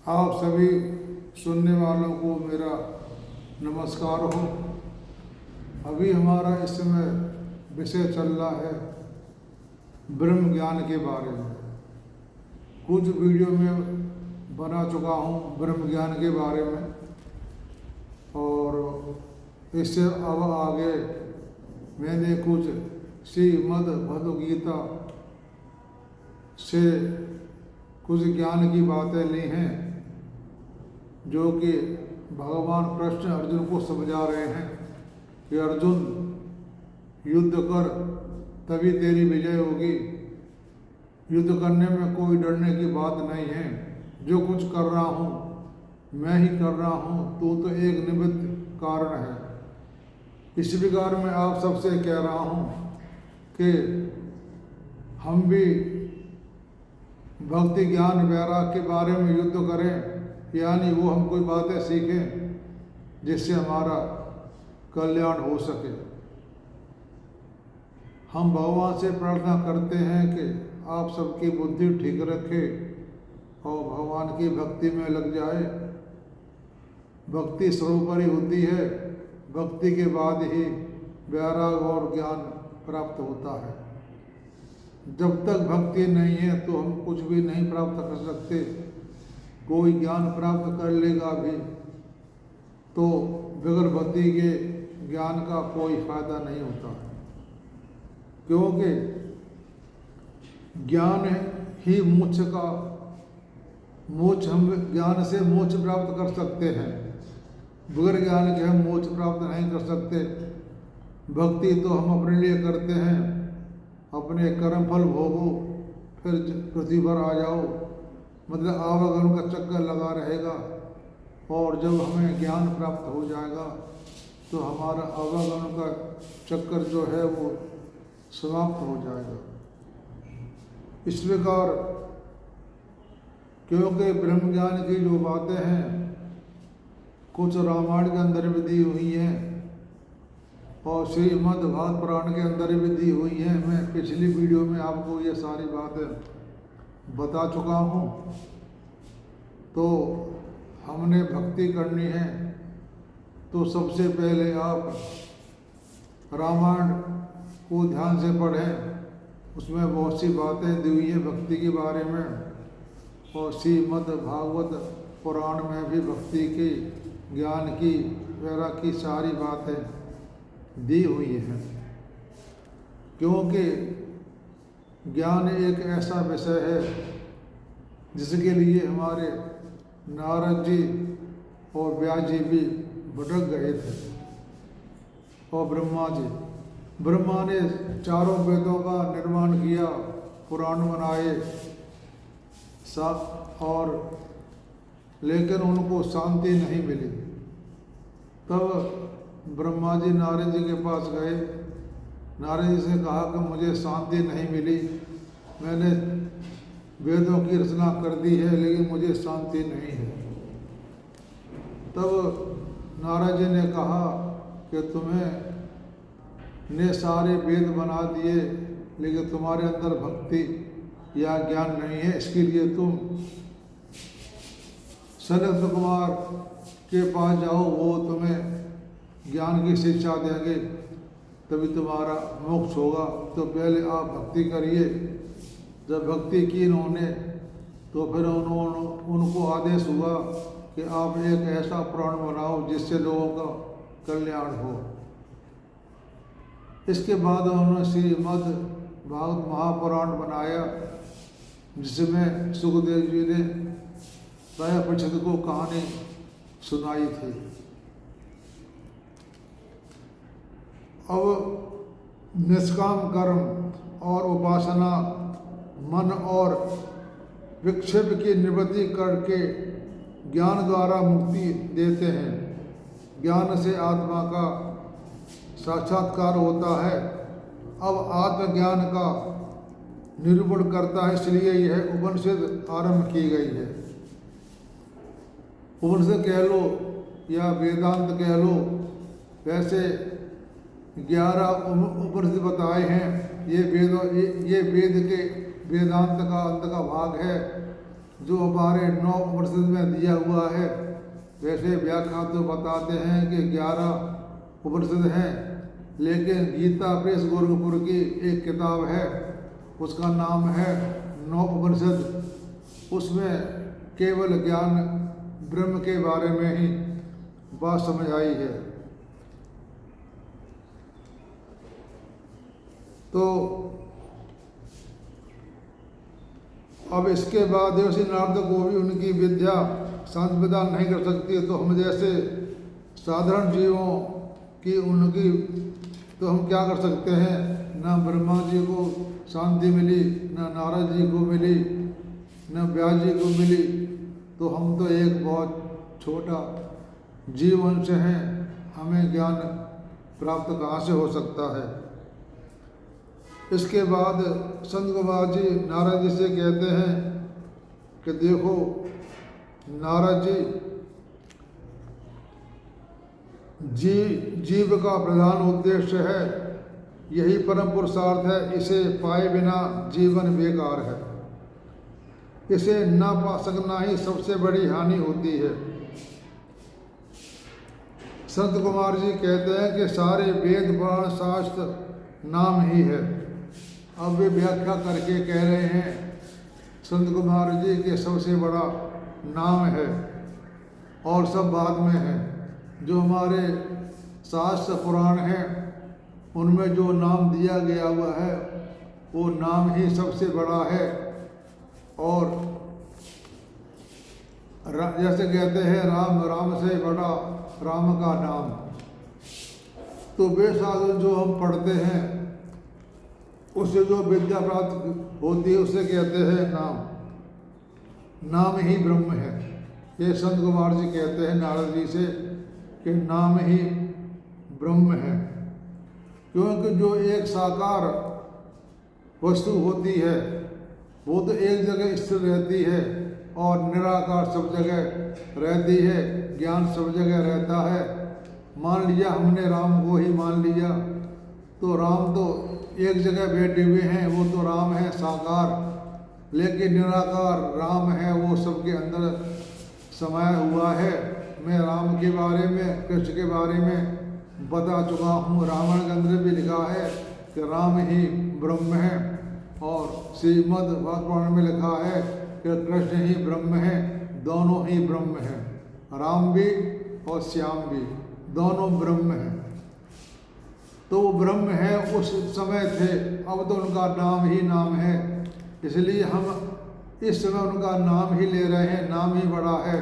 आप सभी सुनने वालों को मेरा नमस्कार हो। अभी हमारा इस समय विषय चल रहा है ब्रह्म ज्ञान के बारे में। कुछ वीडियो में बना चुका हूँ ब्रह्म ज्ञान के बारे में, और इससे अब आगे मैंने कुछ श्रीमद् भगवद गीता से कुछ ज्ञान की बातें ली हैं, जो कि भगवान कृष्ण अर्जुन को समझा रहे हैं कि अर्जुन युद्ध कर तभी तेरी विजय होगी। युद्ध करने में कोई डरने की बात नहीं है। जो कुछ कर रहा हूँ मैं ही कर रहा हूँ, तू तो एक निमित्त कारण है। इस प्रकार मैं आप सबसे कह रहा हूँ कि हम भी भक्ति ज्ञान वैराग के बारे में युद्ध करें, यानी वो हम कोई बातें सीखें जिससे हमारा कल्याण हो सके। हम भगवान से प्रार्थना करते हैं कि आप सबकी बुद्धि ठीक रखे और भगवान की भक्ति में लग जाए। भक्ति सर्वोपरि होती है, भक्ति के बाद ही वैराग और ज्ञान प्राप्त होता है। जब तक भक्ति नहीं है तो हम कुछ भी नहीं प्राप्त कर सकते। कोई ज्ञान प्राप्त कर लेगा भी तो बगैर भक्ति के ज्ञान का कोई फायदा नहीं होता, क्योंकि ज्ञान ही मोक्ष हम ज्ञान से मोक्ष प्राप्त कर सकते हैं। बगैर ज्ञान के हम मोक्ष प्राप्त नहीं कर सकते। भक्ति तो हम अपने लिए करते हैं, अपने कर्म फल भोगो फिर पृथ्वी पर आ जाओ, मतलब आवागमन का चक्कर लगा रहेगा। और जब हमें ज्ञान प्राप्त हो जाएगा तो हमारा आवागमन का चक्कर जो है वो समाप्त हो जाएगा। इस प्रकार क्योंकि ब्रह्म ज्ञान की जो बातें हैं कुछ रामायण के अंदर भी दी हुई हैं और श्रीमद् भागवत पुराण के अंदर भी दी हुई हैं। मैं पिछली वीडियो में आपको ये सारी बातें बता चुका हूँ। तो हमने भक्ति करनी है तो सबसे पहले आप रामायण को ध्यान से पढ़ें, उसमें बहुत सी बातें दी हुई हैं भक्ति के बारे में, और श्रीमद् भागवत पुराण में भी भक्ति की, ज्ञान की, वैराग की सारी बातें दी हुई हैं। क्योंकि ज्ञान एक ऐसा विषय है जिसके लिए हमारे नारद जी और व्यास जी भी भटक गए थे। और ब्रह्मा ने चारों वेदों का निर्माण किया, पुराण बनाए और लेकिन उनको शांति नहीं मिली। तब ब्रह्मा जी नारद जी के पास गए। नारद जी से कहा कि मुझे शांति नहीं मिली, मैंने वेदों की रचना कर दी है लेकिन मुझे शांति नहीं है। तब नारद जी ने कहा कि तुम्हें ने सारे वेद बना दिए लेकिन तुम्हारे अंदर भक्ति या ज्ञान नहीं है। इसके लिए तुम सनत कुमार के पास जाओ, वो तुम्हें ज्ञान की शिक्षा देंगे, तभी तुम्हारा मोक्ष होगा। तो पहले आप भक्ति करिए। जब भक्ति की इन्होंने तो फिर उनको आदेश हुआ कि आप एक ऐसा पुराण बनाओ जिससे लोगों का कल्याण हो। इसके बाद उन्होंने श्रीमद् भागवत महापुराण बनाया, जिसमें सुखदेव जी ने प्रायः परिषद को कहानी सुनाई थी। अब निष्काम कर्म और उपासना, मन और विक्षेप की निवृत्ति करके ज्ञान द्वारा मुक्ति देते हैं। ज्ञान से आत्मा का साक्षात्कार होता है। अब आत्मज्ञान का निरूपण करता है, इसलिए यह उपनिषद आरंभ की गई है। उपनिषद कह लो या वेदांत कह लो, वैसे 11 उपनिषद बताए हैं। ये वेद के वेदांत का अंत का भाग है जो हमारे 9 उपनिषद में दिया हुआ है। वैसे व्याख्या तो बताते हैं कि 11 उपनिषद हैं, लेकिन गीता प्रेस गोरखपुर की एक किताब है, उसका नाम है 9 उपनिषद। उसमें केवल ज्ञान ब्रह्म के बारे में ही बात समझ आई है। तो अब इसके बाद देवर्षि नारद को भी उनकी विद्या शांति प्रदान नहीं कर सकती, तो हम जैसे साधारण जीवों की उनकी तो हम क्या कर सकते हैं। ना ब्रह्मा जी को शांति मिली, ना नारद जी को मिली, ना व्यास जी को मिली, तो हम तो एक बहुत छोटा जीवन से हैं, हमें ज्ञान प्राप्त कहाँ से हो सकता है। इसके बाद संत गोपाल जी नारद जी से कहते हैं कि देखो नारद जी, जीव का प्रधान उद्देश्य है, यही परम पुरुषार्थ है, इसे पाए बिना जीवन बेकार है, इसे न पा सकना ही सबसे बड़ी हानि होती है। संत कुमार जी कहते हैं कि सारे वेद पुराण शास्त्र नाम ही है। अब वे व्याख्या करके कह रहे हैं संत कुमार जी के सबसे बड़ा नाम है और सब बाद में है। जो हमारे शास्त्र पुराण हैं उनमें जो नाम दिया गया हुआ है वो नाम ही सबसे बड़ा है। और जैसे कहते हैं राम राम से बड़ा राम का नाम, तो वे साधन जो हम पढ़ते हैं उससे जो विद्या प्राप्त होती है उसे कहते हैं नाम। नाम ही ब्रह्म है। ये संत कुमार जी कहते हैं नारद जी से कि नाम ही ब्रह्म है, क्योंकि जो एक साकार वस्तु होती है वो तो एक जगह स्थिर रहती है और निराकार सब जगह रहती है, ज्ञान सब जगह रहता है। मान लिया हमने राम को ही मान लिया, तो राम तो एक जगह बैठे हुए हैं, वो तो राम है साकार, लेकिन निराकार राम है, वो सबके अंदर समाया हुआ है। मैं राम के बारे में, कृष्ण के बारे में बता चुका हूँ। रामायण के अंदर भी लिखा है कि राम ही ब्रह्म है, और श्रीमद् भागवत पुराण में लिखा है कि कृष्ण ही ब्रह्म है, दोनों ही ब्रह्म हैं। राम भी और श्याम भी दोनों ब्रह्म हैं। तो वो ब्रह्म है उस समय थे, अब तो उनका नाम ही नाम है, इसलिए हम इस समय उनका नाम ही ले रहे हैं, नाम ही बड़ा है।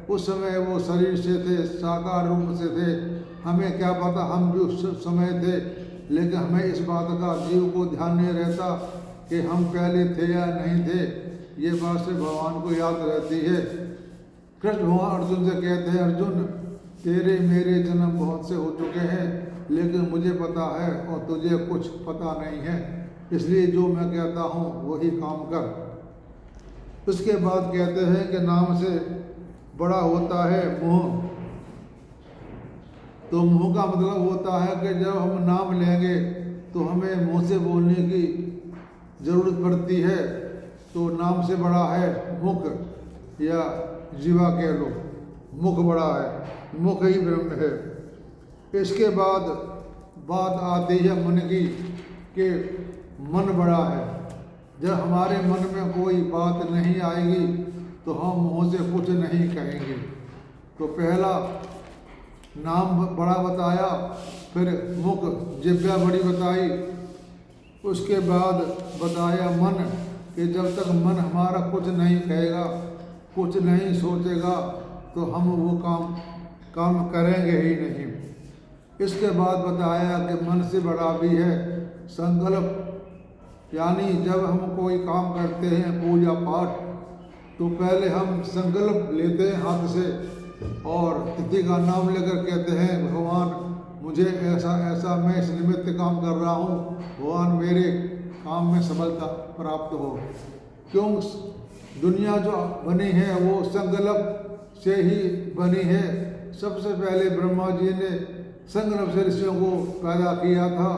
उस समय वो शरीर से थे, साकार रूप से थे, हमें क्या पता हम भी उस समय थे, लेकिन हमें इस बात का जीव को ध्यान नहीं रहता कि हम पहले थे या नहीं थे। ये बात से भगवान को याद रहती है। कृष्ण भगवान अर्जुन से कहते हैं, अर्जुन तेरे मेरे जन्म बहुत से हो चुके हैं, लेकिन मुझे पता है और तुझे कुछ पता नहीं है, इसलिए जो मैं कहता हूँ वही काम कर। उसके बाद कहते हैं कि नाम से बड़ा होता है मुँह। तो मुँह का मतलब होता है कि जब हम नाम लेंगे तो हमें मुँह से बोलने की ज़रूरत पड़ती है, तो नाम से बड़ा है मुख, या जीवा कह लो, मुख बड़ा है, मुख ही ब्रह्म है। इसके बाद बात आती है मन की कि मन बड़ा है। जब हमारे मन में कोई बात नहीं आएगी तो हम मुँह से कुछ नहीं कहेंगे। तो पहला नाम बड़ा बताया, फिर मुख जिह्वा बड़ी बताई, उसके बाद बताया मन कि जब तक मन हमारा कुछ नहीं कहेगा, कुछ नहीं सोचेगा, तो हम वो काम करेंगे ही नहीं। इसके बाद बताया कि मन से बड़ा भी है संकल्प, यानी जब हम कोई काम करते हैं पूजा पाठ, तो पहले हम संकल्प लेते हैं हाथ से और तिथि का नाम लेकर कहते हैं भगवान मुझे ऐसा ऐसा मैं इस निमित्त काम कर रहा हूँ, भगवान मेरे काम में सफलता प्राप्त हो। क्यों दुनिया जो बनी है वो संकल्प से ही बनी है। सबसे पहले ब्रह्मा जी ने संकल्प से ऋषियों को पैदा किया था,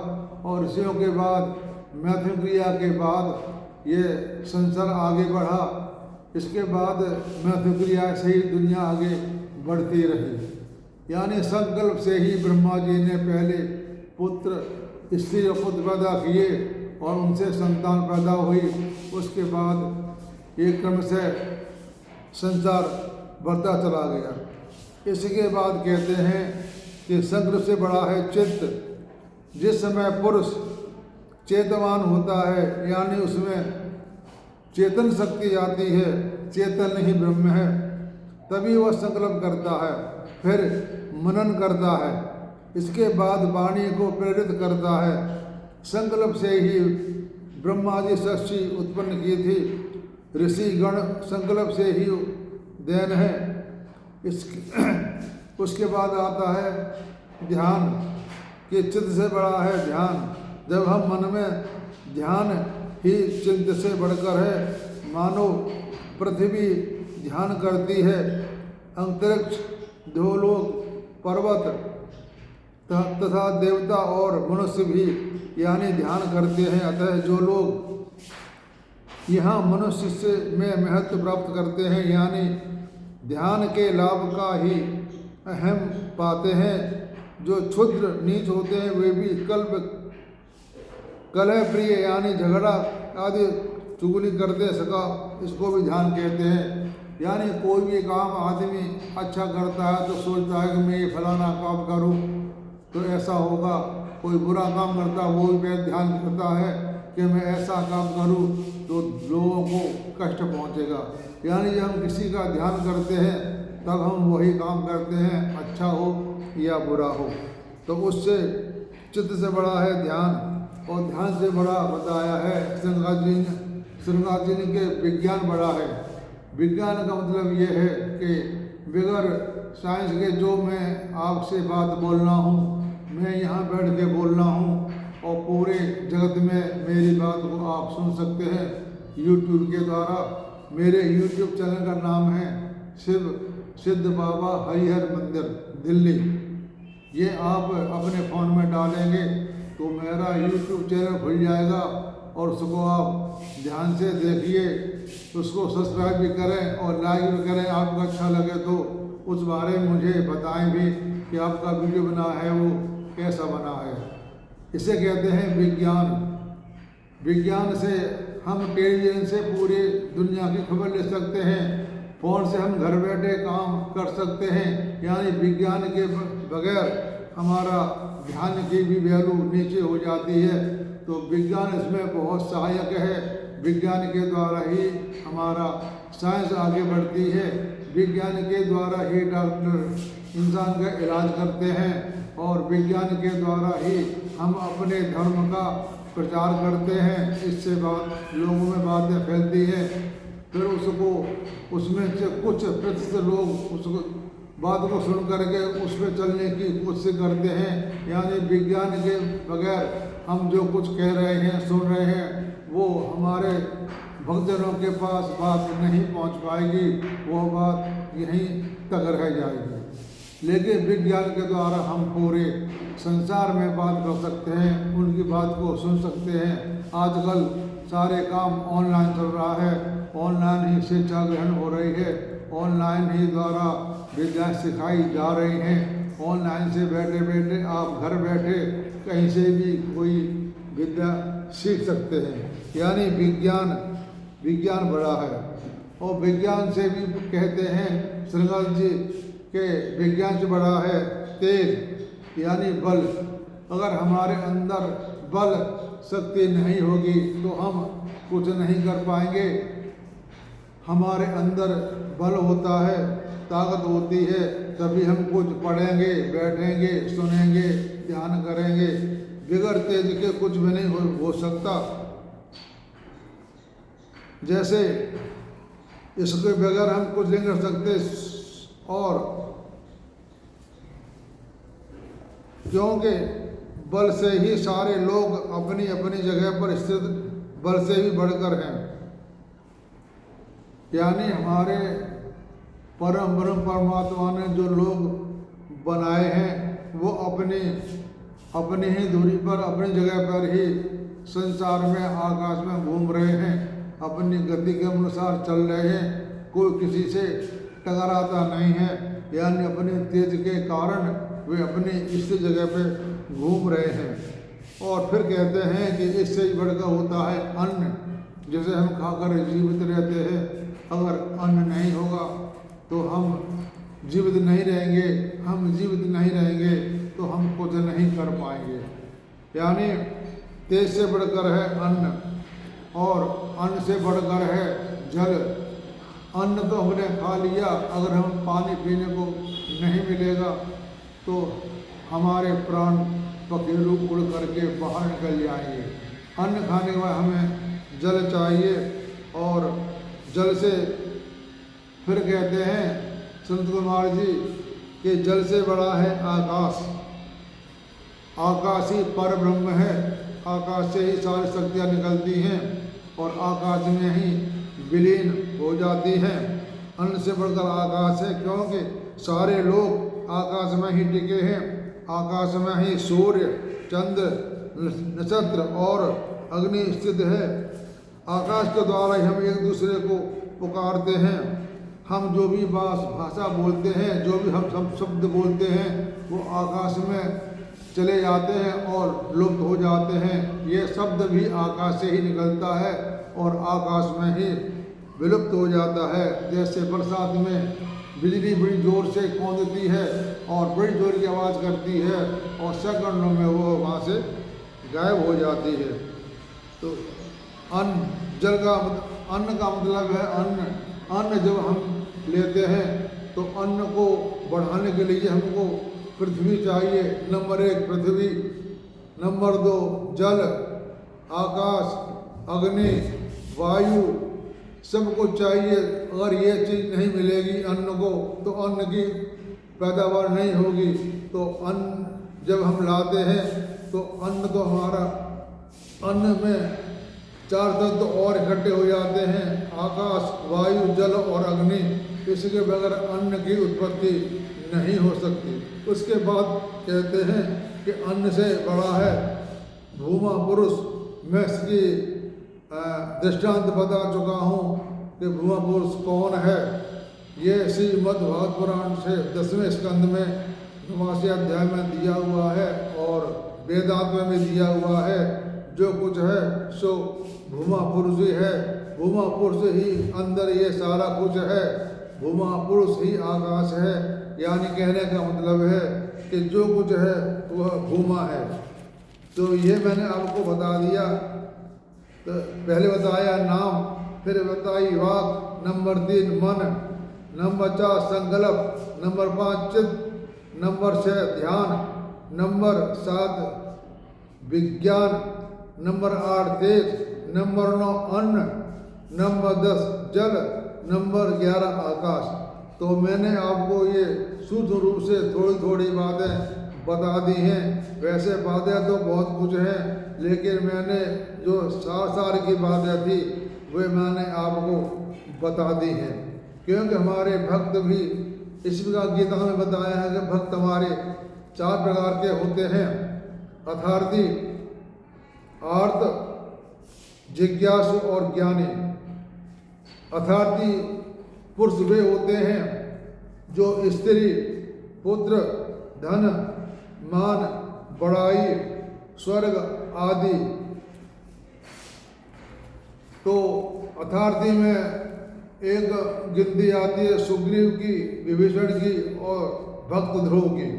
और ऋषियों के बाद मैथुन क्रिया के बाद ये संसार आगे बढ़ा। इसके बाद मैं फिक्रिया से ही दुनिया आगे बढ़ती रही। यानी संकल्प से ही ब्रह्मा जी ने पहले पुत्र स्त्री और पुत्र पैदा किए और उनसे संतान पैदा हुई। उसके बाद एक क्रम से संसार बढ़ता चला गया। इसके बाद कहते हैं कि संकल्प से बड़ा है चित्त। जिस समय पुरुष चेतवान होता है यानी उसमें चेतन शक्ति आती है, चेतन ही ब्रह्म है, तभी वह संकल्प करता है, फिर मनन करता है, इसके बाद वाणी को प्रेरित करता है। संकल्प से ही ब्रह्मा जी सृष्टि उत्पन्न की थी। ऋषि गण संकल्प से ही देन है। उसके बाद आता है ध्यान कि चित्त से बड़ा है ध्यान। जब हम मन में ध्यान ही चित्त से बढ़कर है, मानो पृथ्वी ध्यान करती है, अंतरिक्ष, ध्रुवलोक, पर्वत तथा देवता और मनुष्य भी यानी ध्यान करते हैं। अतः जो लोग यहाँ मनुष्य से में महत्व प्राप्त करते हैं यानी ध्यान के लाभ का ही अहम पाते हैं। जो क्षुद्र नीच होते हैं वे भी कलह प्रिय यानी झगड़ा आदि चुगली करते सका, इसको भी ध्यान कहते हैं। यानी कोई भी काम आदमी अच्छा करता है तो सोचता है कि मैं ये फलाना काम करूं तो ऐसा होगा। कोई बुरा काम करता है वो भी ध्यान करता है कि मैं ऐसा काम करूं तो लोगों को कष्ट पहुंचेगा। यानी जब हम किसी का ध्यान करते हैं तब हम वही काम करते हैं, अच्छा हो या बुरा हो। तो उससे चित्त से बड़ा है ध्यान और ध्यान से बड़ा बताया है श्रृंगार जी के विज्ञान बड़ा है। विज्ञान का मतलब ये है कि बगैर साइंस के जो मैं आपसे बात बोल रहा हूँ, मैं यहाँ बैठ के बोल रहा हूँ और पूरे जगत में मेरी बात को आप सुन सकते हैं यूट्यूब के द्वारा। मेरे यूट्यूब चैनल का नाम है शिव सिद्ध बाबा हरिहर मंदिर दिल्ली। ये आप अपने फ़ोन में डालेंगे तो मेरा यूट्यूब चैनल खुल जाएगा और उसको आप ध्यान से देखिए, उसको सब्सक्राइब भी करें और लाइक भी करें। आपको अच्छा लगे तो उस बारे में मुझे बताएं भी कि आपका वीडियो बना है वो कैसा बना है। इसे कहते हैं विज्ञान। विज्ञान से हम टेलीविजन से पूरी दुनिया की खबर ले सकते हैं, फ़ोन से हम घर बैठे काम कर सकते हैं। यानी विज्ञान के बगैर हमारा ध्यान की भी वैल्यू नीचे हो जाती है। तो विज्ञान इसमें बहुत सहायक है। विज्ञान के द्वारा ही हमारा साइंस आगे बढ़ती है। विज्ञान के द्वारा ही डॉक्टर इंसान का इलाज करते हैं और विज्ञान के द्वारा ही हम अपने धर्म का प्रचार करते हैं। इससे लोगों में बातें फैलती हैं, फिर उसमें से कुछ प्रतिशत लोग उसको बात को सुन करके उस पर चलने की कोशिश करते हैं। यानी विज्ञान के बगैर हम जो कुछ कह रहे हैं, सुन रहे हैं, वो हमारे भक्तजनों के पास बात नहीं पहुंच पाएगी, वो बात यहीं तक रह जाएगी। लेकिन विज्ञान के द्वारा हम पूरे संसार में बात कर सकते हैं, उनकी बात को सुन सकते हैं। आजकल सारे काम ऑनलाइन चल रहा है, ऑनलाइन ही शिक्षा ग्रहण हो रही है, ऑनलाइन ही द्वारा विद्या सिखाई जा रही हैं। ऑनलाइन से बैठे बैठे आप घर बैठे कहीं से भी कोई विद्या सीख सकते हैं। यानी विज्ञान बड़ा है। और विज्ञान से भी कहते हैं श्रृंगार जी के विज्ञान से बड़ा है तेज यानी बल। अगर हमारे अंदर बल शक्ति नहीं होगी तो हम कुछ नहीं कर पाएंगे। हमारे अंदर बल होता है, ताकत होती है, तभी हम कुछ पढ़ेंगे, बैठेंगे, सुनेंगे, ध्यान करेंगे। बगैर तेज के कुछ भी नहीं हो सकता। जैसे इसके बगैर हम कुछ नहीं कर सकते। और क्योंकि बल से ही सारे लोग अपनी अपनी जगह पर स्थित बल से भी बढ़कर हैं। यानी हमारे परम परमात्मा ने जो लोग बनाए हैं वो अपनी ही दूरी पर अपनी जगह पर ही संसार में आकाश में घूम रहे हैं। अपनी गति के अनुसार चल रहे हैं, कोई किसी से टकराता नहीं है, यानी अपने तेज के कारण वे अपनी इस जगह पे घूम रहे हैं। और फिर कहते हैं कि इससे ही बढ़कर होता है अन्न, जैसे हम खाकर जीवित रहते हैं, अगर अन्न नहीं होगा तो हम जीवित नहीं रहेंगे, हम जीवित नहीं रहेंगे तो हम कुछ नहीं कर पाएंगे। यानी तेज से बढ़कर है अन्न और अन्न से बढ़कर है जल। अन्न तो हमने खा लिया, अगर हम पानी पीने को नहीं मिलेगा तो हमारे प्राण पखेरु उड़ करके बाहर निकल जाएंगे। अन्न खाने के बाद हमें जल चाहिए और जल से फिर कहते हैं संत कुमार जी कि जल से बड़ा है आकाश, आकाश ही पर ब्रह्म है, आकाश से ही सारी शक्तियाँ निकलती हैं और आकाश में ही विलीन हो जाती हैं। अन्न से बढ़कर आकाश है, क्योंकि सारे लोग आकाश में ही टिके हैं, आकाश में ही सूर्य, चंद्र, नक्षत्र और अग्नि स्थित है। आकाश के द्वारा ही हम एक दूसरे को पुकारते हैं। हम जो भी भाषा बोलते हैं, जो भी हम सब शब्द बोलते हैं, वो आकाश में चले जाते हैं और लुप्त हो जाते हैं। ये शब्द भी आकाश से ही निकलता है और आकाश में ही विलुप्त हो जाता है। जैसे बरसात में बिजली बड़ी ज़ोर से कौंधती है और बड़ी ज़ोर की आवाज़ करती है और सेकंडों में वो वहाँ से गायब हो जाती है। तो अन्न, जल का अन्न का मतलब है अन्न। अन्न जब हम लेते हैं तो अन्न को बढ़ाने के लिए हमको पृथ्वी चाहिए। नंबर 1 पृथ्वी, नंबर 2 जल, आकाश, अग्नि, वायु, सबको चाहिए। अगर ये चीज़ नहीं मिलेगी अन्न को तो अन्न की पैदावार नहीं होगी। तो अन्न जब हम लाते हैं तो अन्न तो हमारा, अन्न में 4 तत्व और इकट्ठे हो जाते हैं, आकाश, वायु, जल और अग्नि। इसके बगैर अन्न की उत्पत्ति नहीं हो सकती। उसके बाद कहते हैं कि अन्न से बड़ा है भूमा पुरुष। मैं इसकी दृष्टांत बता चुका हूँ कि भूमा पुरुष कौन है। ये श्रीमद्भागवत पुराण से 10वें स्कंद में 9वें अध्याय में दिया हुआ है और वेदांत में भी दिया हुआ है। जो कुछ है सो भूमा पुरुष ही है। भूमा पुरुष ही अंदर ये सारा कुछ है। भूमा पुरुष ही आकाश है। यानी कहने का मतलब है कि जो कुछ है वह भूमा है। तो ये मैंने आपको बता दिया। तो पहले बताया नाम, फिर बताई वाक, नंबर 3 मन, नंबर 4 संकल्प, नंबर 5 चित्त, नंबर 6 ध्यान, नंबर 7 विज्ञान, नंबर 8 तेज, नंबर 9 अन्न, नंबर 10 जल, नंबर 11 आकाश। तो मैंने आपको ये शुद्ध रूप से थोड़ी थोड़ी बातें बता दी हैं। वैसे बातें तो बहुत कुछ हैं, लेकिन मैंने जो सार की बातें थी वे मैंने आपको बता दी हैं। क्योंकि हमारे भक्त भी, इस प्रकार गीता में बताया है कि भक्त हमारे 4 प्रकार के होते हैं, अर्थार्थी, आर्त, जिज्ञासु और ज्ञानी। अर्थार्थी पुरुष वे होते हैं जो स्त्री, पुत्र, धन, मान, बड़ाई, स्वर्ग आदि। तो अर्थार्थी में एक गिनती आती है सुग्रीव की, विभीषण की और भक्त ध्रुव की।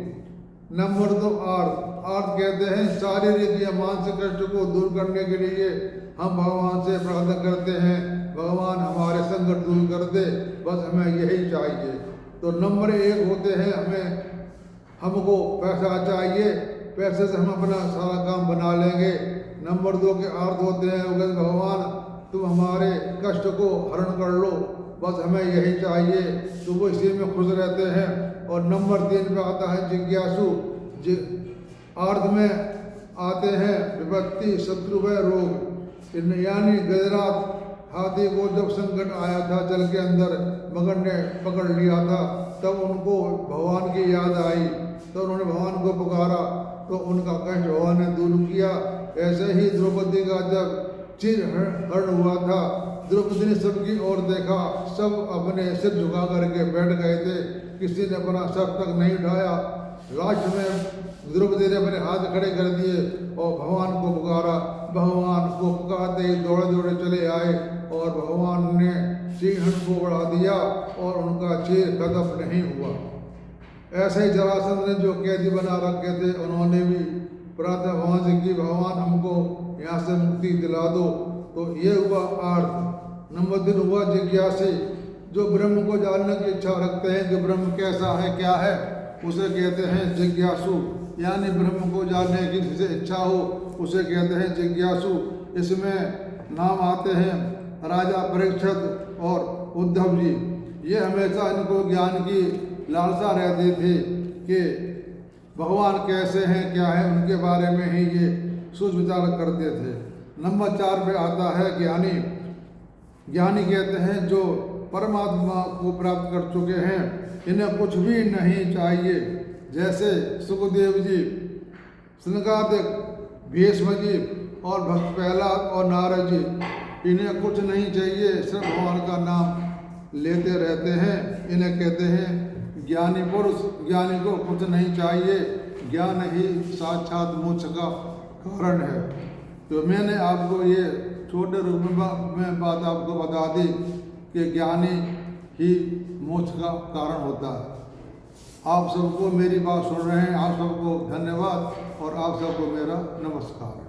नंबर 2 आर्त। आर्त कहते हैं शारीरिक या मानसिक कष्ट को दूर करने के लिए हम भगवान से प्रार्थना करते हैं, भगवान हमारे संकट दूर कर दे, बस हमें यही चाहिए। तो नंबर 1 होते हैं हमको पैसा चाहिए, पैसे से हम अपना सारा काम बना लेंगे। नंबर 2 के अर्थ होते हैं भगवान तुम हमारे कष्ट को हरण कर लो, बस हमें यही चाहिए। तो वो इसी में खुश रहते हैं। और नंबर 3 पे आता है जिज्ञासु। अर्थ में आते हैं विपत्ति, शत्रु व रोग। यानी गजरात हाथी को जब संकट आया था जल के अंदर, मगर ने पकड़ लिया था, तब उनको भगवान की याद आई, तो उन्होंने भगवान को पुकारा तो उनका कष्ट भगवान ने दूर किया। ऐसे ही द्रौपदी का जब चिर हरण हुआ था द्रौपदी ने सबकी ओर देखा, सब अपने सिर झुका करके बैठ गए थे, किसी ने अपना सर तक नहीं उठाया। लास्ट में द्रौपदी ने अपने हाथ खड़े कर दिए और भगवान को पुकारा। भगवान को पुकारते ही दौड़े दौड़े चले आए और भगवान ने सिंहन को बढ़ा दिया और उनका चीर कदम नहीं हुआ। ऐसे ही जरासंध ने जो कैदी बना रखे थे, उन्होंने भी प्रार्थना भगवान से की, भगवान हमको यहाँ से मुक्ति दिला दो। तो ये हुआ अर्थ। नंबर 3 हुआ जिज्ञासी, जो ब्रह्म को जानने की इच्छा रखते हैं कि ब्रह्म कैसा है क्या है, उसे कहते हैं जिज्ञासु। यानी ब्रह्म को जानने की जिसे इच्छा हो उसे कहते हैं जिज्ञासु। इसमें नाम आते हैं राजा परीक्षित और उद्धव जी। ये हमेशा इनको ज्ञान की लालसा रहती थी कि भगवान कैसे हैं क्या है, उनके बारे में ही ये सोच विचार करते थे। नंबर 4 पे आता है ज्ञानी। ज्ञानी कहते हैं जो परमात्मा को प्राप्त कर चुके हैं, इन्हें कुछ भी नहीं चाहिए। जैसे सुखदेव जी, सनकादिक, भीष्म जी और भक्त प्रहलाद और नारद जी, इन्हें कुछ नहीं चाहिए, सिर्फ भगवान का नाम लेते रहते हैं। इन्हें कहते हैं ज्ञानी पुरुष। ज्ञानी को कुछ नहीं चाहिए, ज्ञान ही साक्षात मोक्ष का कारण है। तो मैंने आपको ये छोटे रूप में बात आपको बता दी कि ज्ञानी ही मोक्ष का कारण होता है। आप सबको मेरी बात सुन रहे हैं, आप सबको धन्यवाद और आप सबको मेरा नमस्कार।